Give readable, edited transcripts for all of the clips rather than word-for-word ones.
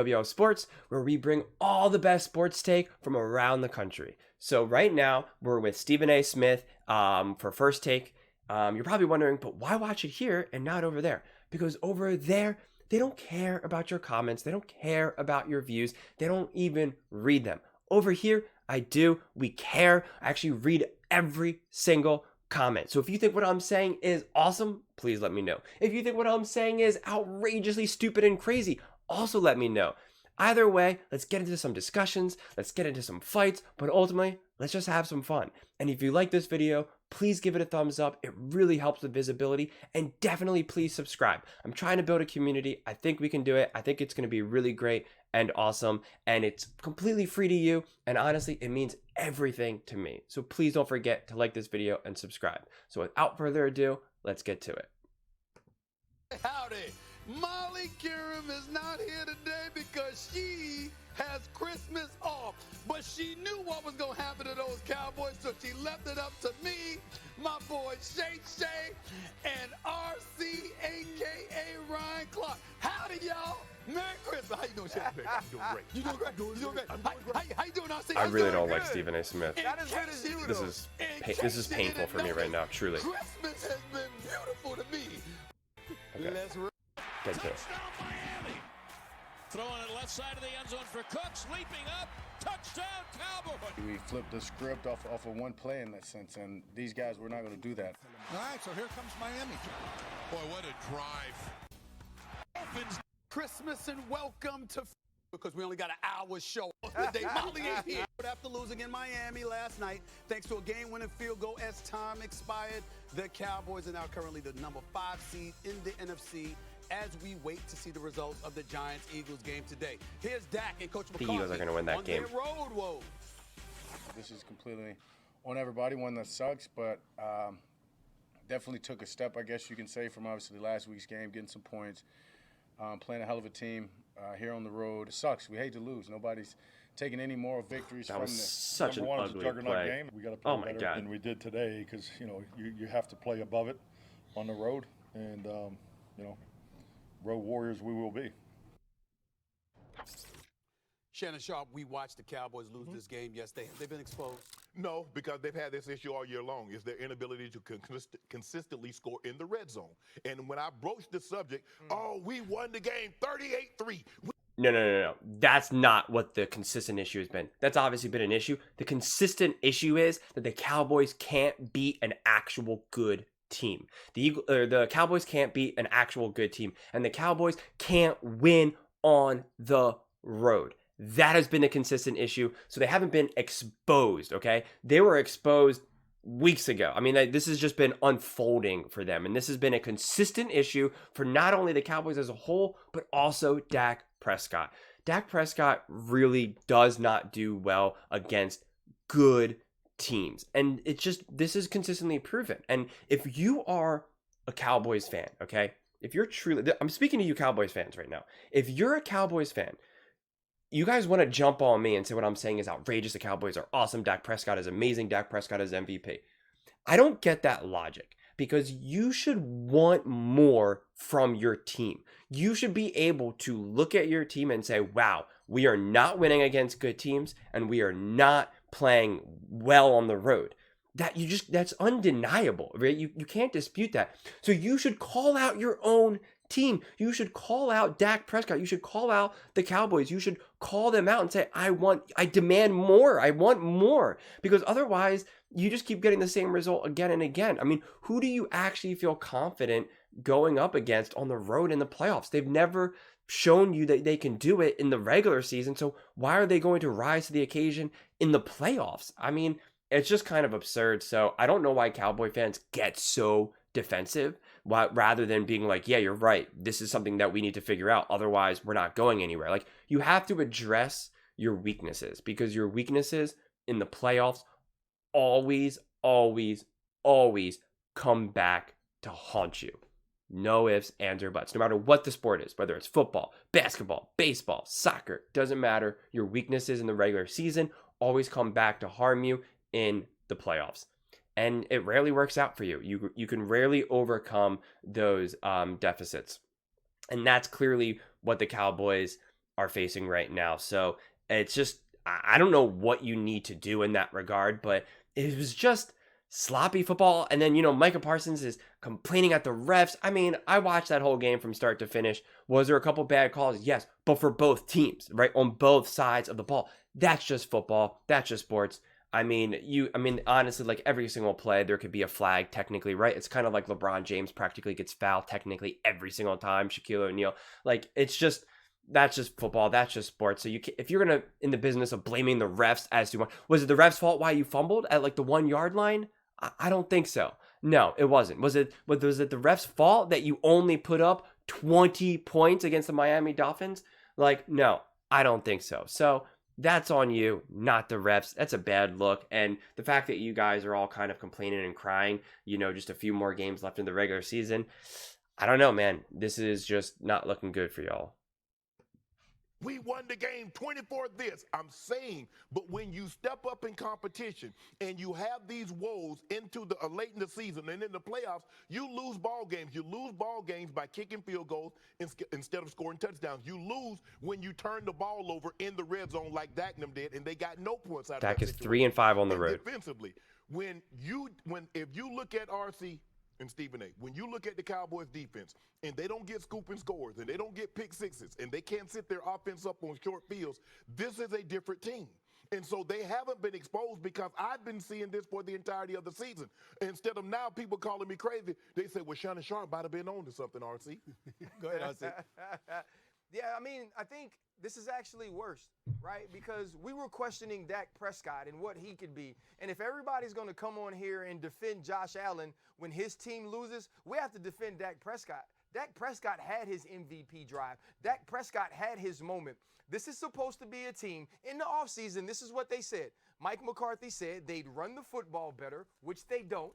WO Sports, where we bring all the best sports take from around the country. So right now, we're with Stephen A. Smith for First Take. You're probably wondering, but why watch it here and not over there? Because over there, they don't care about your comments. They don't care about your views. They don't even read them. Over here, I do. We care. I actually read every single comment. So if you think what I'm saying is awesome, please let me know. If you think what I'm saying is outrageously stupid and crazy, also let me know. Either way, let's get into some discussions, let's get into some fights, but ultimately, let's just have some fun. And if you like this video, please give it a thumbs up. It really helps with visibility, and definitely please subscribe. I'm trying to build a community. I think we can do it. I think it's going to be really great and awesome, and it's completely free to you, and honestly, it means everything to me. So please don't forget to like this video and subscribe. So without further ado, let's get to it. Howdy. Molly Kiram is not here today because she has Christmas off, but she knew what was going to happen to those Cowboys, so she left it up to me, my boy Shay, and RC, a.k.a. Ryan Clark. Howdy, y'all. Merry Christmas. How you doing, Shay? I'm doing great. You doing great? You doing great? How you doing, RC? I really don't like Stephen A. Smith. That is good as you. This is painful for me right now, truly. Christmas has been beautiful to me. Okay. Let's Get to it. Touchdown Miami. Throwing it left side of the end zone for Cooks, leaping up. Touchdown Cowboys. We flipped the script off of one play in that sense, and these guys were not going to do that. All right, so here comes Miami. Boy, what a drive. Dolphins. Christmas and welcome to because we only got an hour show. Today, Molly ain't here. After losing in Miami last night, thanks to a game-winning field goal as time expired, the Cowboys are now currently the number 5 seed in the NFC as we wait to see the results of the Giants-Eagles game today. Here's Dak and Coach McCarthy. The Eagles are going to win that game. On their road woes. This is completely on everybody, one that sucks, but definitely took a step, I guess you can say, from obviously last week's game, getting some points, playing a hell of a team here on the road. It sucks. We hate to lose. Nobody's taking any moral victories That from was the such an Number one, it's a ugly juggernaut play. game. We got to play Oh my better God. than we did today because you have to play above it on the road, and road warriors we will be. Shannon Sharpe, we watched the Cowboys lose this game yesterday. Have they been exposed? No, because they've had this issue all year long, is their inability to consistently score in the red zone. And when I broached the subject, oh, we won the game 38-3. No. That's not what the consistent issue has been. That's obviously been an issue. The consistent issue is that the Cowboys can't beat an actual good team. The Cowboys can't beat an actual good team, and the Cowboys can't win on the road. That has been the consistent issue. So they haven't been exposed, okay? They were exposed weeks ago. I mean, this has just been unfolding for them. And this has been a consistent issue for not only the Cowboys as a whole, but also Dak Prescott. Dak Prescott really does not do well against good teams. And this is consistently proven. And if you are a Cowboys fan, okay? If you're truly, I'm speaking to you Cowboys fans right now. If you're a Cowboys fan, you guys want to jump on me and say what I'm saying is outrageous. The Cowboys are awesome. Dak Prescott is amazing. Dak Prescott is MVP. I don't get that logic because you should want more from your team. You should be able to look at your team and say, wow, we are not winning against good teams and we are not playing well on the road. That's undeniable, right? You can't dispute that. So you should call out your own team. You should call out Dak Prescott. You should call out the Cowboys. You should call them out and say, I demand more. I want more. Because otherwise, you just keep getting the same result again and again. I mean, who do you actually feel confident going up against on the road in the playoffs? They've never shown you that they can do it in the regular season. So why are they going to rise to the occasion in the playoffs? I mean, it's just kind of absurd. So I don't know why Cowboy fans get so defensive rather than being like, yeah, you're right. This is something that we need to figure out. Otherwise, we're not going anywhere. Like, you have to address your weaknesses because your weaknesses in the playoffs always come back to haunt you. No ifs, ands, or buts. No matter what the sport is, whether it's football, basketball, baseball, soccer, doesn't matter. Your weaknesses in the regular season always come back to harm you in the playoffs. And it rarely works out for you. You can rarely overcome those deficits. And that's clearly what the Cowboys are facing right now. So it's just, I don't know what you need to do in that regard, but it was just sloppy football. And then, Micah Parsons is complaining at the refs. I mean, I watched that whole game from start to finish. Was there a couple bad calls? Yes, but for both teams, right? On both sides of the ball. That's just football. That's just sports. I mean, honestly, like every single play, there could be a flag technically, right? It's kind of like LeBron James practically gets fouled technically every single time. Shaquille O'Neal, like that's just football. That's just sports. So if you're gonna in the business of blaming the refs as to was it the refs' fault why you fumbled at like the 1 yard line? I don't think so. No, it wasn't. Was it the refs' fault that you only put up 20 points against the Miami Dolphins? Like, no, I don't think so. So that's on you, not the refs. That's a bad look. And the fact that you guys are all kind of complaining and crying, just a few more games left in the regular season. I don't know, man. This is just not looking good for y'all. We won the game 24 this. I'm saying, but when you step up in competition and you have these woes into the late in the season and in the playoffs, you lose ball games. You lose ball games by kicking field goals instead of scoring touchdowns. You lose when you turn the ball over in the red zone like Dak and them did, and they got no points out of that. Dak is 3-5 on the road. Defensively, if you look at RC and Stephen A., when you look at the Cowboys defense and they don't get scooping scores and they don't get pick sixes and they can't sit their offense up on short fields, this is a different team. And so they haven't been exposed because I've been seeing this for the entirety of the season. Instead of now people calling me crazy, they say, well, Shannon Sharpe might have been on to something, RC. Go ahead, RC. Yeah, I mean, I think this is actually worse, right? Because we were questioning Dak Prescott and what he could be. And if everybody's going to come on here and defend Josh Allen when his team loses, we have to defend Dak Prescott. Dak Prescott had his MVP drive. Dak Prescott had his moment. This is supposed to be a team. In the offseason, this is what they said. Mike McCarthy said they'd run the football better, which they don't.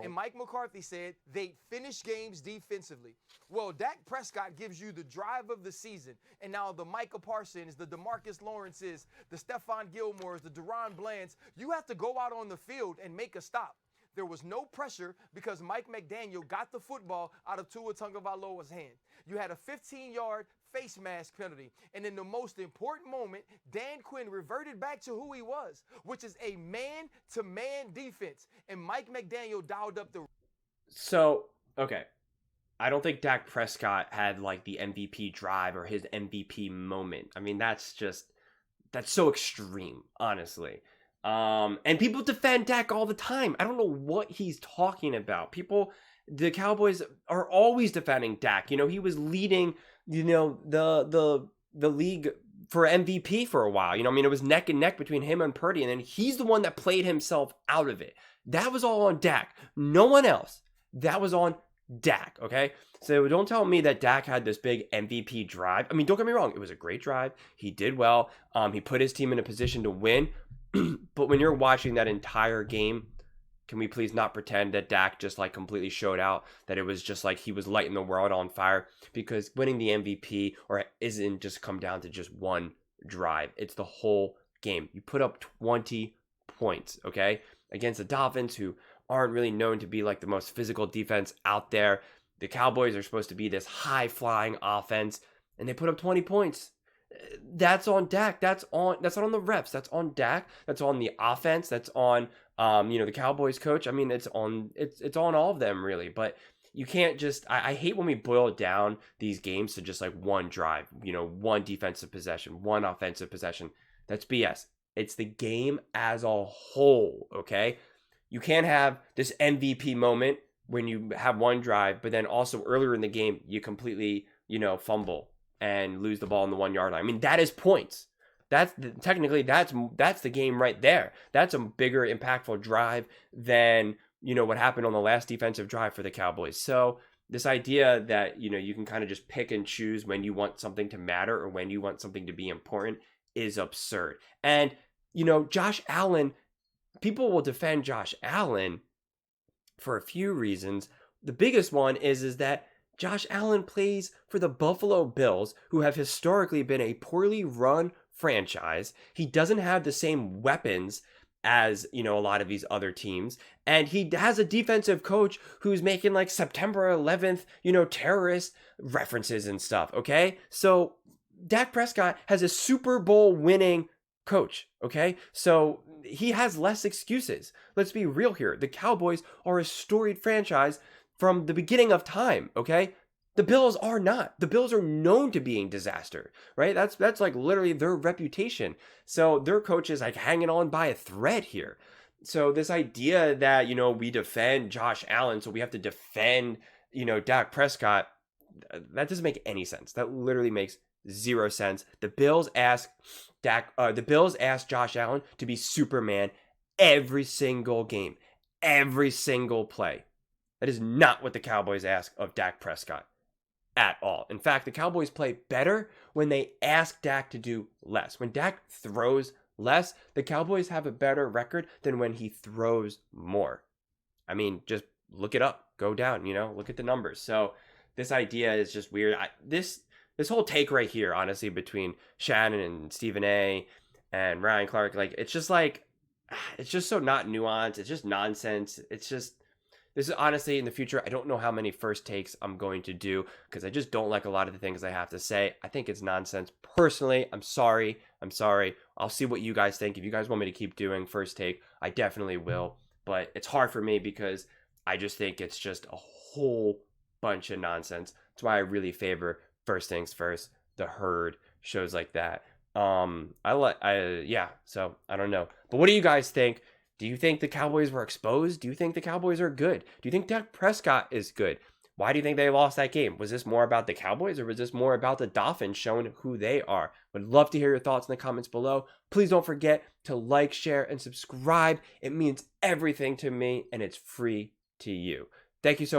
And Mike McCarthy said they'd finish games defensively. Well, Dak Prescott gives you the drive of the season. And now the Micah Parsons, the DeMarcus Lawrences, the Stephon Gilmores, the Deron Blands, you have to go out on the field and make a stop. There was no pressure because Mike McDaniel got the football out of Tua Tagovailoa's hand. You had a 15-yard face mask penalty. And in the most important moment, Dan Quinn reverted back to who he was, which is a man-to-man defense. And Mike McDaniel dialed up the... So, okay. I don't think Dak Prescott had like the MVP drive or his MVP moment. I mean, that's so extreme, honestly. And people defend Dak all the time. I don't know what he's talking about. The Cowboys are always defending Dak. He was leading, the league for MVP for a while. It was neck and neck between him and Purdy, and then he's the one that played himself out of it. That was all on Dak. No one else. That was on Dak, okay? So don't tell me that Dak had this big MVP drive. I mean, don't get me wrong. It was a great drive. He did well. He put his team in a position to win. But when you're watching that entire game, can we please not pretend that Dak just like completely showed out, that it was just like he was lighting the world on fire? Because winning the MVP isn't just come down to just one drive. It's the whole game. You put up 20 points, okay, against the Dolphins, who aren't really known to be like the most physical defense out there. The Cowboys are supposed to be this high-flying offense, and they put up 20 points. That's on Dak. That's not on the refs. That's on Dak. That's on the offense. That's on the Cowboys coach. I mean, it's on all of them really. But you can't just. I hate when we boil down these games to just like one drive. One defensive possession, one offensive possession. That's BS. It's the game as a whole. Okay, you can't have this MVP moment when you have one drive, but then also earlier in the game you completely fumble and lose the ball on the 1 yard line. I mean, that is points. That's the game right there. That's a bigger impactful drive than, what happened on the last defensive drive for the Cowboys. So this idea that, you can kind of just pick and choose when you want something to matter or when you want something to be important is absurd. And, Josh Allen, people will defend Josh Allen for a few reasons. The biggest one is that Josh Allen plays for the Buffalo Bills, who have historically been a poorly run franchise. He doesn't have the same weapons as, a lot of these other teams. And he has a defensive coach who's making like September 11th, terrorist references and stuff, okay? So Dak Prescott has a Super Bowl winning coach, okay? So he has less excuses. Let's be real here. The Cowboys are a storied franchise from the beginning of time, okay? The Bills are not. The Bills are known to being disaster, right? That's like literally their reputation. So their coach is like hanging on by a thread here. So this idea that, we defend Josh Allen, so we have to defend, Dak Prescott, that doesn't make any sense. That literally makes zero sense. The Bills ask Josh Allen to be Superman every single game, every single play. That is not what the Cowboys ask of Dak Prescott at all. In fact, the Cowboys play better when they ask Dak to do less. When Dak throws less, the Cowboys have a better record than when he throws more. I mean, just look it up. Go down, look at the numbers. So this idea is just weird. This whole take right here, honestly, between Shannon and Stephen A. and Ryan Clark, it's just so not nuanced. It's just nonsense. This is honestly in the future. I don't know how many first takes I'm going to do because I just don't like a lot of the things I have to say. I think it's nonsense. Personally, I'm sorry. I'll see what you guys think. If you guys want me to keep doing first take, I definitely will. But it's hard for me because I just think it's just a whole bunch of nonsense. That's why I really favor First Things First, The Herd, shows like that. So I don't know. But what do you guys think? Do you think the Cowboys were exposed? Do you think the Cowboys are good? Do you think Dak Prescott is good? Why do you think they lost that game? Was this more about the Cowboys or was this more about the Dolphins showing who they are? Would love to hear your thoughts in the comments below. Please don't forget to like, share, and subscribe. It means everything to me and it's free to you. Thank you so much.